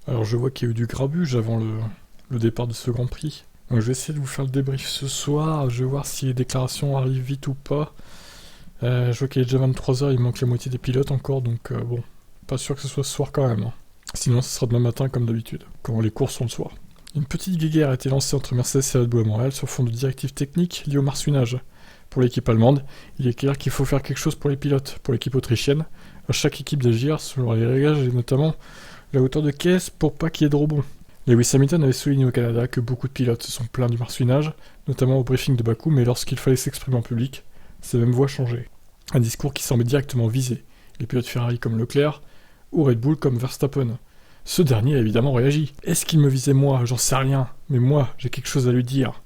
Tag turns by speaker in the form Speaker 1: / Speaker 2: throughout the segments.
Speaker 1: Alors je vois qu'il y a eu du grabuge avant le départ de ce Grand Prix. Donc je vais essayer de vous faire le débrief ce soir, je vais voir si les déclarations arrivent vite ou pas. Je vois qu'il est déjà 23 h, il manque la moitié des pilotes encore, donc bon, pas sûr que ce soit ce soir quand même, hein. Sinon ce sera demain matin comme d'habitude, quand les courses sont le soir. Une petite guéguerre a été lancée entre Mercedes et Red Bull à Montréal sur fond de directives techniques liées au marsouinage. Pour l'équipe allemande, il est clair qu'il faut faire quelque chose pour les pilotes. Pour l'équipe autrichienne, à chaque équipe d'agir selon les réglages et notamment la hauteur de caisse pour pas qu'il y ait de rebond. Lewis Hamilton avait souligné au Canada que beaucoup de pilotes se sont plaints du marsouinage, notamment au briefing de Bakou, mais lorsqu'il fallait s'exprimer en public, ces mêmes voix changeaient. Un discours qui semblait directement viser les pilotes Ferrari comme Leclerc ou Red Bull comme Verstappen. Ce dernier a évidemment réagi. Est-ce qu'il me visait moi? J'en sais rien, mais moi, j'ai quelque chose à lui dire.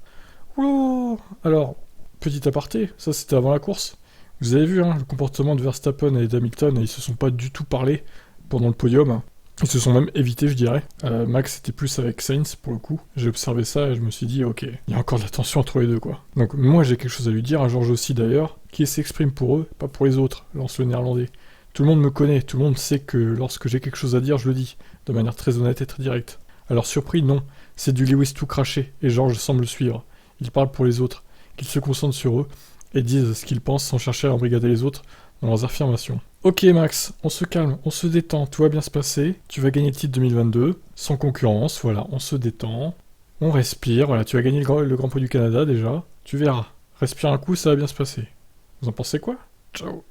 Speaker 1: Oulou. Alors, petit aparté, ça c'était avant la course. Vous avez vu le comportement de Verstappen et d'Hamilton, ils se sont pas du tout parlé pendant le podium. Ils se sont même évités, je dirais. Max était plus avec Sainz pour le coup. J'ai observé ça et je me suis dit, ok, il y a encore de la tension entre les deux, quoi. Donc moi j'ai quelque chose à lui dire, à George aussi d'ailleurs, qui s'exprime pour eux, pas pour les autres, lance le néerlandais. Tout le monde me connaît, tout le monde sait que lorsque j'ai quelque chose à dire, je le dis, de manière très honnête et très directe. Alors surpris, non, c'est du Lewis tout craché, et George semble le suivre. Il parle pour les autres, qu'ils se concentrent sur eux, et disent ce qu'ils pensent sans chercher à embrigader les autres dans leurs affirmations. Ok Max, on se calme, on se détend, tout va bien se passer, tu vas gagner le titre 2022, sans concurrence, voilà, on se détend, on respire, voilà, tu vas gagner le Grand Prix du Canada déjà, tu verras, respire un coup, ça va bien se passer. Vous en pensez quoi? Ciao.